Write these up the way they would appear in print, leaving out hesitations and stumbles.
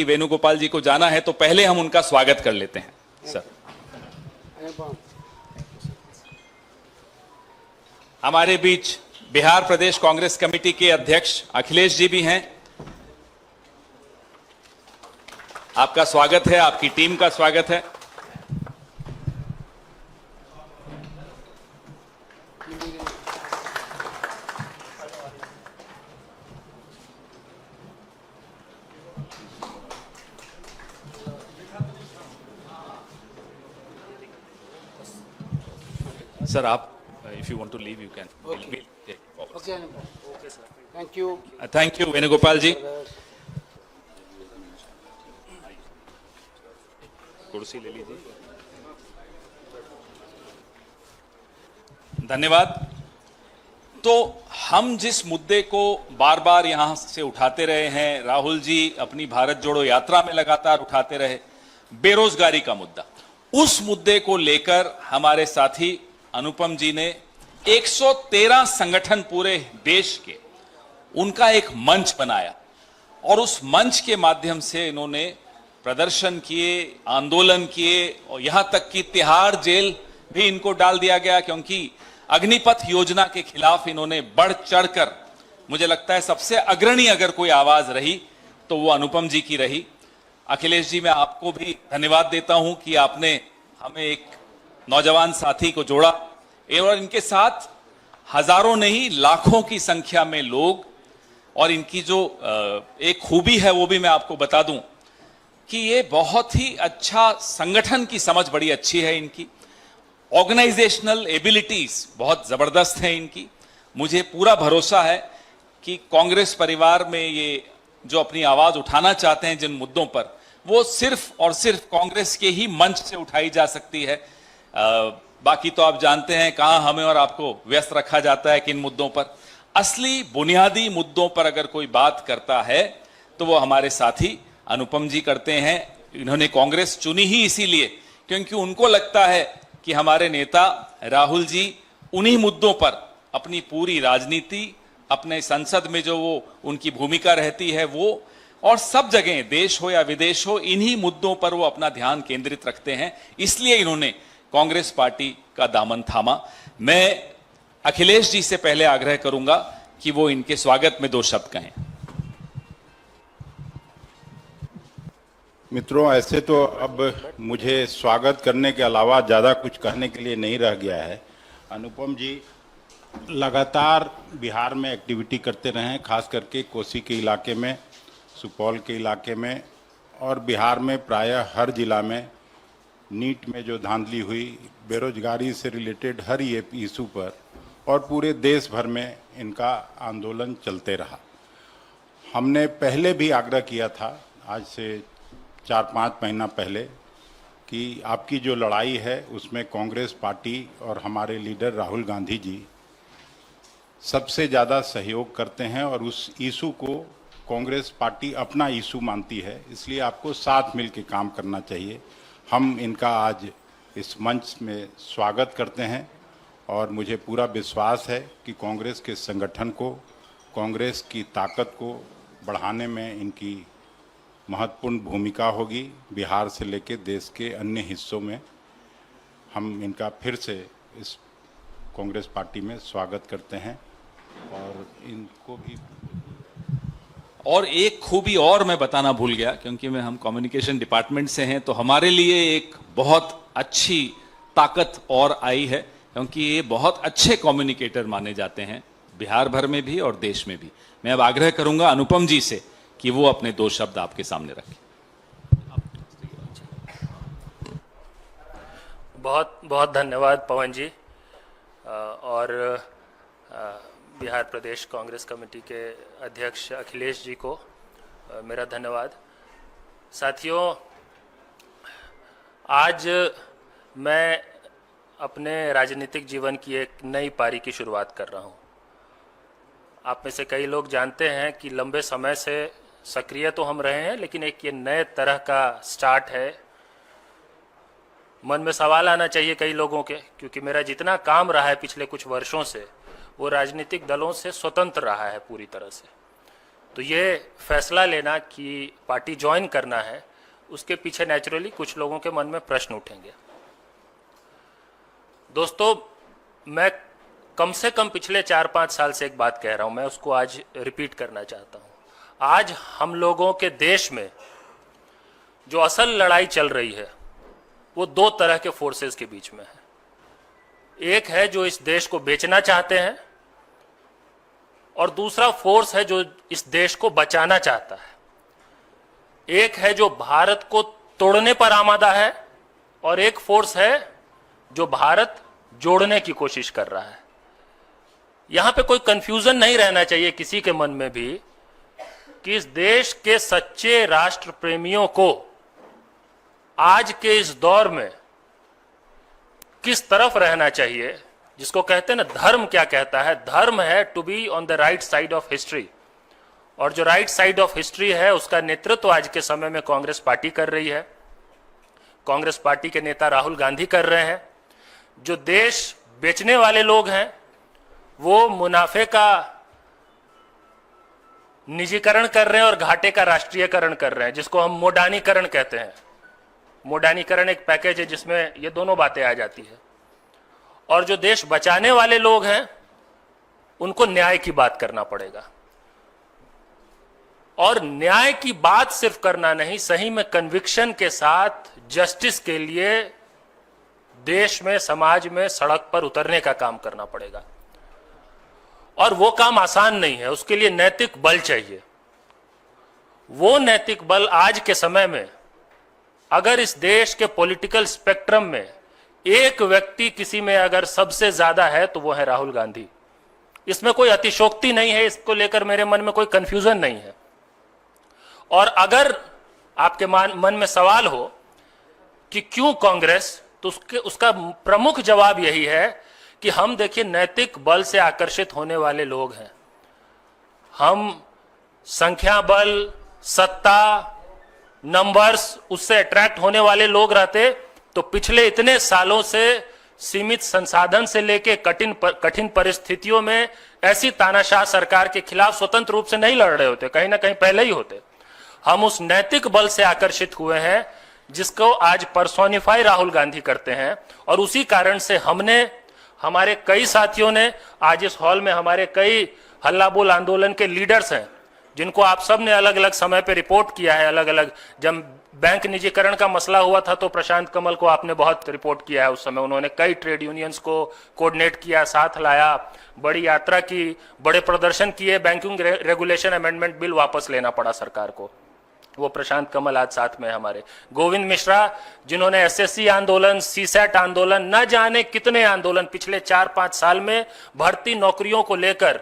वेणुगोपाल जी को जाना है, तो पहले हम उनका स्वागत कर लेते हैं। सर, हमारे बीच बिहार प्रदेश कांग्रेस कमेटी के अध्यक्ष अखिलेश जी भी हैं। आपका स्वागत है, आपकी टीम का स्वागत है। सर, आप if you want to leave, you can. Okay. We'll take it forward. Okay, okay, sir. Thank you. Thank you, Venugopal जी। कुर्सी ले लीजिए। धन्यवाद। तो हम जिस मुद्दे को बार बार यहां से उठाते रहे हैं, राहुल जी अपनी भारत जोड़ो यात्रा में लगातार उठाते रहे, बेरोजगारी का मुद्दा, उस मुद्दे को लेकर हमारे साथी अनुपम जी ने 113 संगठन पूरे देश के, उनका एक मंच बनाया और उस मंच के माध्यम से इन्होंने प्रदर्शन किए, आंदोलन किए और यहां तक कि तिहाड़ जेल भी इनको डाल दिया गया, क्योंकि अग्निपथ योजना के खिलाफ इन्होंने बढ़ चढ़कर, मुझे लगता है सबसे अग्रणी अगर कोई आवाज रही तो वो अनुपम जी की रही। अखिलेश जी, मैं आपको भी धन्यवाद देता हूं कि आपने हमें एक नौजवान साथी को जोड़ा और इनके साथ हजारों नहीं लाखों की संख्या में लोग, और इनकी जो एक खूबी है वो भी मैं आपको बता दूं कि ये बहुत ही अच्छा संगठन की समझ बड़ी अच्छी है इनकी, ऑर्गेनाइजेशनल एबिलिटीज बहुत जबरदस्त है इनकी। मुझे पूरा भरोसा है कि कांग्रेस परिवार में ये जो अपनी आवाज उठाना चाहते हैं जिन मुद्दों पर, वो सिर्फ और सिर्फ कांग्रेस के ही मंच से उठाई जा सकती है। बाकी तो आप जानते हैं कहां हमें और आपको व्यस्त रखा जाता है किन मुद्दों पर। असली बुनियादी मुद्दों पर अगर कोई बात करता है तो वो हमारे साथी अनुपम जी करते हैं। इन्होंने कांग्रेस चुनी ही इसीलिए क्योंकि उनको लगता है कि हमारे नेता राहुल जी उन्हीं मुद्दों पर अपनी पूरी राजनीति, अपने संसद में जो वो उनकी भूमिका रहती है वो, और सब जगह देश हो या विदेश हो, इन्हीं मुद्दों पर वो अपना ध्यान केंद्रित रखते हैं। इसलिए इन्होंने कांग्रेस पार्टी का दामन थामा। मैं अखिलेश जी से पहले आग्रह करूंगा कि वो इनके स्वागत में 2 शब्द कहें। मित्रों, ऐसे तो अब मुझे स्वागत करने के अलावा ज़्यादा कुछ कहने के लिए नहीं रह गया है। अनुपम जी लगातार बिहार में एक्टिविटी करते रहे हैं, खास करके कोसी के इलाके में, सुपौल के इलाके में, और बिहार में प्रायः हर जिला में नीट में जो धांधली हुई, बेरोजगारी से रिलेटेड हर ये इशू पर, और पूरे देश भर में इनका आंदोलन चलते रहा। हमने पहले भी आग्रह किया था, आज से 4-5 महीना पहले, कि आपकी जो लड़ाई है उसमें कांग्रेस पार्टी और हमारे लीडर राहुल गांधी जी सबसे ज़्यादा सहयोग करते हैं और उस इशू को कांग्रेस पार्टी अपना इशू मानती है, इसलिए आपको साथ मिल के काम करना चाहिए। हम इनका आज इस मंच में स्वागत करते हैं और मुझे पूरा विश्वास है कि कांग्रेस के संगठन को, कांग्रेस की ताकत को बढ़ाने में इनकी महत्वपूर्ण भूमिका होगी। बिहार से लेकर देश के अन्य हिस्सों में हम इनका फिर से इस कांग्रेस पार्टी में स्वागत करते हैं और इनको भी। और एक खूबी और मैं बताना भूल गया, क्योंकि हम कम्युनिकेशन डिपार्टमेंट से हैं, तो हमारे लिए एक बहुत अच्छी ताकत और आई है, क्योंकि ये बहुत अच्छे कम्युनिकेटर माने जाते हैं बिहार भर में भी और देश में भी। मैं अब आग्रह करूंगा अनुपम जी से कि वो अपने 2 शब्द आपके सामने रखें। बहुत बहुत धन्यवाद पवन जी, और बिहार प्रदेश कांग्रेस कमेटी के अध्यक्ष अखिलेश जी को मेरा धन्यवाद। साथियों, आज मैं अपने राजनीतिक जीवन की एक नई पारी की शुरुआत कर रहा हूं। आप में से कई लोग जानते हैं कि लंबे समय से सक्रिय तो हम रहे हैं, लेकिन एक ये नए तरह का स्टार्ट है। मन में सवाल आना चाहिए कई लोगों के, क्योंकि मेरा जितना काम रहा है पिछले कुछ वर्षों से वो राजनीतिक दलों से स्वतंत्र रहा है पूरी तरह से। तो ये फैसला लेना कि पार्टी ज्वाइन करना है, उसके पीछे नेचुरली कुछ लोगों के मन में प्रश्न उठेंगे। दोस्तों, मैं कम से कम पिछले 4-5 साल से एक बात कह रहा हूं, मैं उसको आज रिपीट करना चाहता हूं। आज हम लोगों के देश में जो असल लड़ाई चल रही है वो दो तरह के फोर्सेस के बीच में है। एक है जो इस देश को बेचना चाहते हैं और दूसरा फोर्स है जो इस देश को बचाना चाहता है। एक है जो भारत को तोड़ने पर आमादा है और एक फोर्स है जो भारत जोड़ने की कोशिश कर रहा है। यहां पे कोई कंफ्यूजन नहीं रहना चाहिए किसी के मन में भी कि इस देश के सच्चे राष्ट्र प्रेमियों को आज के इस दौर में किस तरफ रहना चाहिए। जिसको कहते हैं ना, धर्म क्या कहता है? धर्म है to be on the right side of history, और जो राइट साइड ऑफ हिस्ट्री है उसका नेतृत्व आज के समय में कांग्रेस पार्टी कर रही है। कांग्रेस पार्टी के नेता राहुल गांधी कर रहे हैं। जो देश बेचने वाले लोग हैं वो मुनाफे का निजीकरण कर रहे हैं और घाटे का राष्ट्रीयकरण कर रहे हैं, जिसको हम मोडानीकरण कहते हैं। मोडानीकरण एक पैकेज है जिसमें ये दोनों बातें आ जाती है। और जो देश बचाने वाले लोग हैं उनको न्याय की बात करना पड़ेगा, और न्याय की बात सिर्फ करना नहीं, सही में कन्विक्शन के साथ जस्टिस के लिए देश में, समाज में, सड़क पर उतरने का काम करना पड़ेगा। और वो काम आसान नहीं है, उसके लिए नैतिक बल चाहिए। वो नैतिक बल आज के समय में अगर इस देश के पॉलिटिकल स्पेक्ट्रम में एक व्यक्ति किसी में अगर सबसे ज्यादा है तो वो है राहुल गांधी। इसमें कोई अतिशोक्ति नहीं है, इसको लेकर मेरे मन में कोई कंफ्यूजन नहीं है। और अगर आपके मन में सवाल हो कि क्यों कांग्रेस, तो उसका प्रमुख जवाब यही है कि हम देखिए नैतिक बल से आकर्षित होने वाले लोग हैं। हम संख्या बल, सत्ता, नंबर्स, उससे अट्रैक्ट होने वाले लोग रहते तो पिछले इतने सालों से सीमित संसाधन से लेके कठिन परिस्थितियों में ऐसी तानाशाह सरकार के खिलाफ स्वतंत्र रूप से नहीं लड़ रहे होते, कहीं ना कहीं पहले ही होते। हम उस नैतिक बल से आकर्षित हुए हैं जिसको आज पर्सोनिफाई राहुल गांधी करते हैं, और उसी कारण से हमारे कई साथियों ने आज इस हॉल में, हमारे कई हल्ला बोल आंदोलन के लीडर्स हैं जिनको आप सब ने अलग अलग समय पे रिपोर्ट किया है। अलग अलग, जब बैंक निजीकरण का मसला हुआ था तो प्रशांत कमल को आपने बहुत रिपोर्ट किया है। उस समय उन्होंने कई ट्रेड यूनियंस को कोऑर्डिनेट किया, साथ लाया, बड़ी यात्रा की, बड़े प्रदर्शन किए। बैंकिंग रेगुलेशन अमेंडमेंट बिल वापस लेना पड़ा सरकार को, वो प्रशांत कमल आज साथ में हमारे। गोविंद मिश्रा, जिन्होंने एसएससी आंदोलन, सीसैट आंदोलन, न जाने कितने आंदोलन पिछले 4-5 साल में भर्ती नौकरियों को लेकर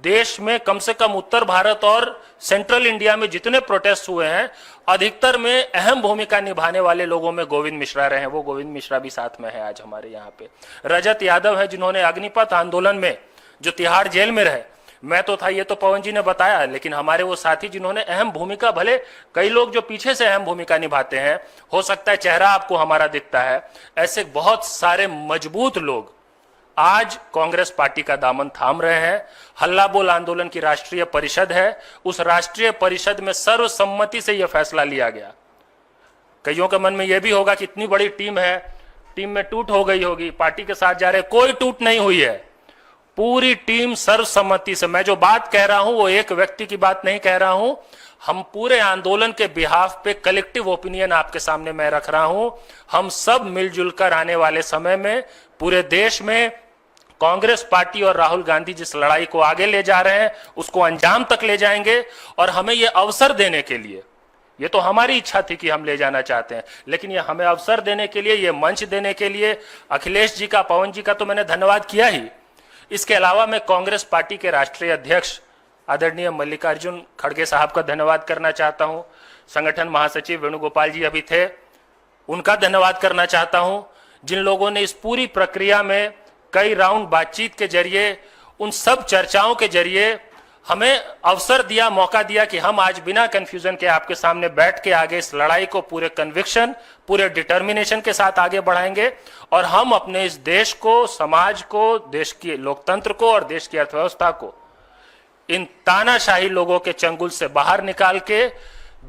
देश में, कम से कम उत्तर भारत और सेंट्रल इंडिया में जितने प्रोटेस्ट हुए हैं, अधिकतर में अहम भूमिका निभाने वाले लोगों में गोविंद मिश्रा रहे हैं। वो गोविंद मिश्रा भी साथ में है आज हमारे यहाँ पे। रजत यादव है, जिन्होंने अग्निपथ आंदोलन में, जो तिहाड़ जेल में रहे, मैं तो था, ये तो पवन जी ने बताया, लेकिन हमारे वो साथी जिन्होंने अहम भूमिका, भले कई लोग जो पीछे से अहम भूमिका निभाते हैं, हो सकता है चेहरा आपको हमारा दिखता है, ऐसे बहुत सारे मजबूत लोग आज कांग्रेस पार्टी का दामन थाम रहे हैं। हल्ला बोल आंदोलन की राष्ट्रीय परिषद है, उस राष्ट्रीय परिषद में सर्वसम्मति से यह फैसला लिया गया। कईयों के मन में यह भी होगा कि इतनी बड़ी टीम है, टीम में टूट हो गई होगी, पार्टी के साथ जा रहे, कोई टूट नहीं हुई है। पूरी टीम सर्वसम्मति से, मैं जो बात कह रहा हूं वो एक व्यक्ति की बात नहीं कह रहा हूं, हम पूरे आंदोलन के बिहाफ पे कलेक्टिव ओपिनियन आपके सामने मैं रख रहा हूं। हम सब मिलजुल कर आने वाले समय में पूरे देश में कांग्रेस पार्टी और राहुल गांधी जिस लड़ाई को आगे ले जा रहे हैं उसको अंजाम तक ले जाएंगे। और हमें यह अवसर देने के लिए, ये तो हमारी इच्छा थी कि हम ले जाना चाहते हैं, लेकिन ये हमें अवसर देने के लिए, ये मंच देने के लिए अखिलेश जी का, पवन जी का तो मैंने धन्यवाद किया ही। इसके अलावा मैं कांग्रेस पार्टी के राष्ट्रीय अध्यक्ष आदरणीय मल्लिकार्जुन खड़गे साहब का धन्यवाद करना चाहता हूं। संगठन महासचिव वेणुगोपाल जी अभी थे, उनका धन्यवाद करना चाहता हूं, जिन लोगों ने इस पूरी प्रक्रिया में कई राउंड बातचीत के जरिए, उन सब चर्चाओं के जरिए हमें अवसर दिया, मौका दिया कि हम आज बिना कंफ्यूजन के आपके सामने बैठ के आगे इस लड़ाई को पूरे कन्विक्शन, पूरे डिटर्मिनेशन के साथ आगे बढ़ाएंगे और हम अपने इस देश को, समाज को, देश के लोकतंत्र को और देश की अर्थव्यवस्था को इन तानाशाही लोगों के चंगुल से बाहर निकाल के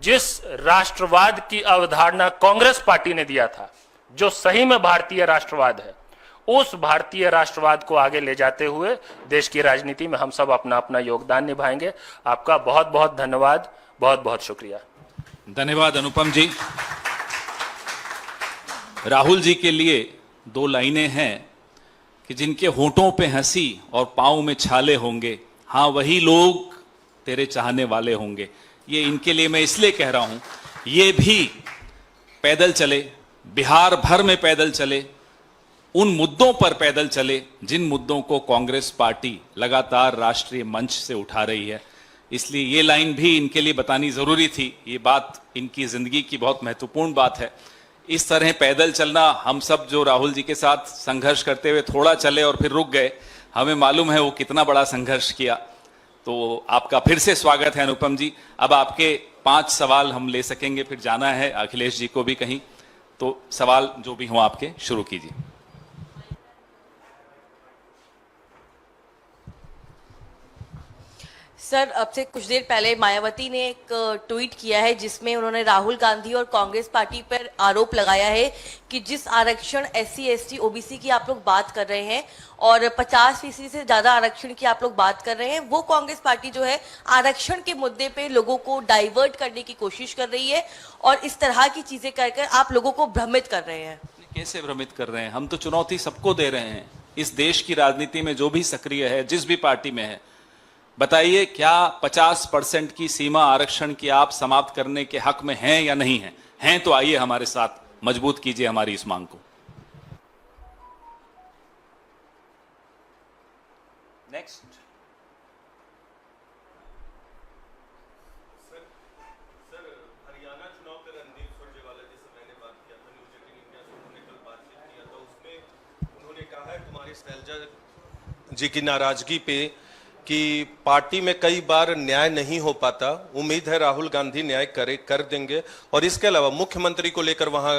जिस राष्ट्रवाद की अवधारणा कांग्रेस पार्टी ने दिया था, जो सही में भारतीय राष्ट्रवाद है, उस भारतीय राष्ट्रवाद को आगे ले जाते हुए देश की राजनीति में हम सब अपना अपना योगदान निभाएंगे। आपका बहुत बहुत धन्यवाद, बहुत बहुत शुक्रिया। धन्यवाद अनुपम जी। राहुल जी के लिए दो लाइनें हैं कि जिनके होठों पे हंसी और पांव में छाले होंगे, हाँ वही लोग तेरे चाहने वाले होंगे। ये इनके लिए मैं इसलिए कह रहा हूं, ये भी पैदल चले, बिहार भर में पैदल चले, उन मुद्दों पर पैदल चले जिन मुद्दों को कांग्रेस पार्टी लगातार राष्ट्रीय मंच से उठा रही है। इसलिए ये लाइन भी इनके लिए बतानी जरूरी थी। ये बात इनकी जिंदगी की बहुत महत्वपूर्ण बात है। इस तरह पैदल चलना, हम सब जो राहुल जी के साथ संघर्ष करते हुए थोड़ा चले और फिर रुक गए, हमें मालूम है वो कितना बड़ा संघर्ष किया। तो आपका फिर से स्वागत है अनुपम जी। अब आपके 5 सवाल हम ले सकेंगे, फिर जाना है अखिलेश जी को भी कहीं। तो सवाल जो भी हो आपके, शुरू कीजिए। सर, अब से कुछ देर पहले मायावती ने एक ट्वीट किया है जिसमें उन्होंने राहुल गांधी और कांग्रेस पार्टी पर आरोप लगाया है कि जिस आरक्षण SC ST OBC की आप लोग बात कर रहे हैं और 50% से ज्यादा आरक्षण की आप लोग बात कर रहे हैं, वो कांग्रेस पार्टी जो है आरक्षण के मुद्दे पे लोगों को डाइवर्ट करने की कोशिश कर रही है और इस तरह की चीजें कर कर आप लोगों को भ्रमित कर रहे हैं। कैसे भ्रमित कर रहे हैं? हम तो चुनौती सबको दे रहे हैं। इस देश की राजनीति में जो भी सक्रिय है, जिस भी पार्टी में है, बताइए क्या 50% की सीमा आरक्षण की आप समाप्त करने के हक में हैं या नहीं हैं? हैं तो आइए हमारे साथ, मजबूत कीजिए हमारी इस मांग को। नेक्स्ट। हरियाणा चुनाव पे रणदीप सुरजेवाला जी से मैंने बात किया था, न्यूज 18 इंडिया से उन्होंने कल बातचीत किया था। उसमें उन्होंने कहा है कुमारी सैलजा जी की नाराजगी पे कि पार्टी में कई बार न्याय नहीं हो पाता, उम्मीद है राहुल गांधी न्याय कर देंगे। और इसके अलावा मुख्यमंत्री को लेकर वहां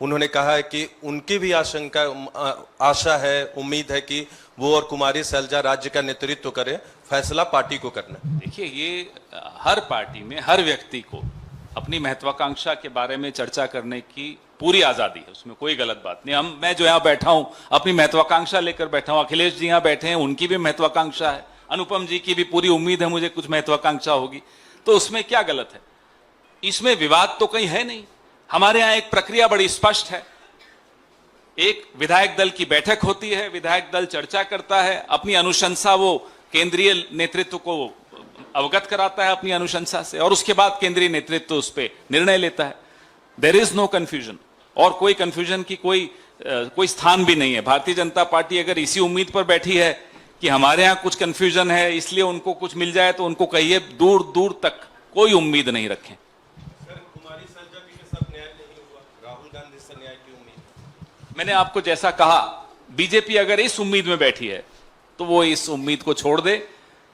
उन्होंने कहा है कि उनकी भी आशा है, उम्मीद है कि वो और कुमारी सैलजा राज्य का नेतृत्व करें, फैसला पार्टी को करना। देखिए, ये हर पार्टी में हर व्यक्ति को अपनी महत्वाकांक्षा के बारे में चर्चा करने की पूरी आजादी है, उसमें कोई गलत बात नहीं। मैं जो यहाँ बैठा हूं अपनी महत्वाकांक्षा लेकर बैठा हूं, अखिलेश जी यहाँ बैठे हैं, उनकी भी महत्वाकांक्षा है, अनुपम जी की भी पूरी उम्मीद है मुझे कुछ महत्वाकांक्षा होगी, तो उसमें क्या गलत है? इसमें विवाद तो कहीं है नहीं। हमारे यहाँ एक प्रक्रिया बड़ी स्पष्ट है। एक विधायक दल की बैठक होती है, विधायक दल चर्चा करता है, अपनी अनुशंसा वो केंद्रीय नेतृत्व को अवगत कराता है अपनी अनुशंसा से, और उसके बाद केंद्रीय नेतृत्व उस पर निर्णय लेता है। देयर इज नो कंफ्यूजन, और कोई कंफ्यूजन की कोई स्थान भी नहीं है। भारतीय जनता पार्टी अगर इसी उम्मीद पर बैठी है कि हमारे यहाँ कुछ कंफ्यूजन है इसलिए उनको कुछ मिल जाए, तो उनको कहिए दूर दूर तक कोई उम्मीद नहीं रखें। सर, कुमारी सैलजा जी के साथ न्याय नहीं हुआ, राहुल गांधी से न्याय की उम्मीद। मैंने आपको जैसा कहा, बीजेपी अगर इस उम्मीद में बैठी है तो वो इस उम्मीद को छोड़ दे।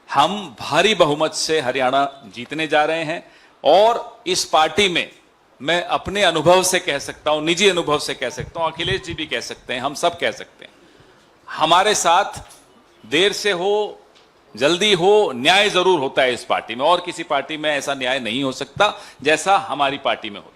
हम भारी बहुमत से हरियाणा जीतने जा रहे हैं, और इस पार्टी में मैं अपने अनुभव से कह सकता हूं, निजी अनुभव से कह सकता हूं, अखिलेश जी भी कह सकते हैं, हम सब कह सकते हैं, हमारे साथ देर से हो जल्दी हो न्याय जरूर होता है इस पार्टी में, और किसी पार्टी में ऐसा न्याय नहीं हो सकता जैसा हमारी पार्टी में होता है।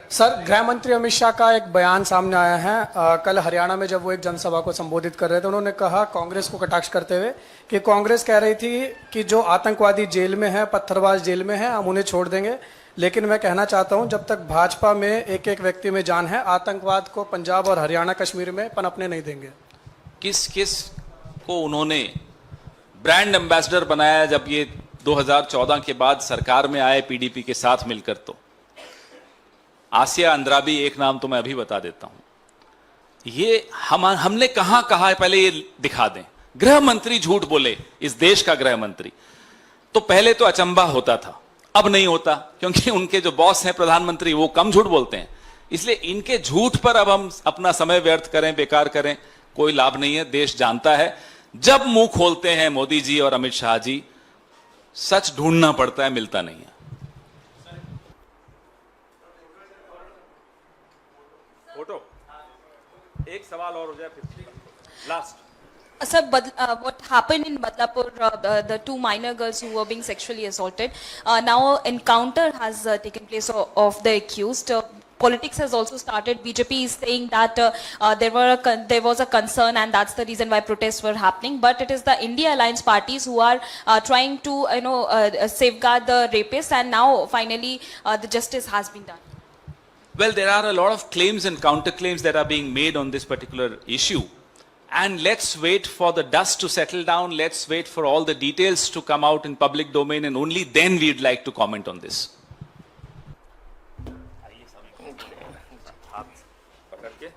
सर, गृह मंत्री अमित शाह का एक बयान सामने आया है। कल हरियाणा में जब वो एक जनसभा को संबोधित कर रहे थे, उन्होंने कहा कांग्रेस को कटाक्ष करते हुए कि कांग्रेस कह रही थी कि जो आतंकवादी जेल में है, पत्थरबाज जेल में है, हम उन्हें छोड़ देंगे। लेकिन मैं कहना चाहता हूं, जब तक भाजपा में एक एक व्यक्ति में जान है, आतंकवाद को पंजाब और हरियाणा कश्मीर में पनपने नहीं देंगे। किस किस को उन्होंने ब्रांड एम्बेसडर बनाया जब ये 2014 के बाद सरकार में आए पीडीपी के साथ मिलकर? तो आसिया अंद्राबी एक नाम तो मैं अभी बता देता हूं। ये हमने कहां कहा है, पहले ये दिखा दें। गृह मंत्री झूठ बोले, इस देश का गृह मंत्री, तो पहले तो अचंभा होता था, अब नहीं होता, क्योंकि उनके जो बॉस हैं प्रधानमंत्री वो कम झूठ बोलते हैं। इसलिए इनके झूठ पर अब हम अपना समय व्यर्थ करें, बेकार करें, कोई लाभ नहीं है। देश जानता है, जब मुंह खोलते हैं मोदी जी और अमित शाह जी, सच ढूंढना पड़ता है, मिलता नहीं है। फोटो एक सवाल और हो जाए फिर last. Sir, what happened in Badlapur, the two minor girls who were being sexually assaulted, now encounter has taken place of the accused. Politics has also started. BJP is saying that there was a concern and that's the reason why protests were happening. But it is the India Alliance parties who are trying to safeguard the rapists, and now finally the justice has been done. Well, there are a lot of claims and counterclaims that are being made on this particular issue. And let's wait for the dust to settle down. Let's wait for all the details to come out in public domain, and only then we'd like to comment on this. हाथ पकड़ के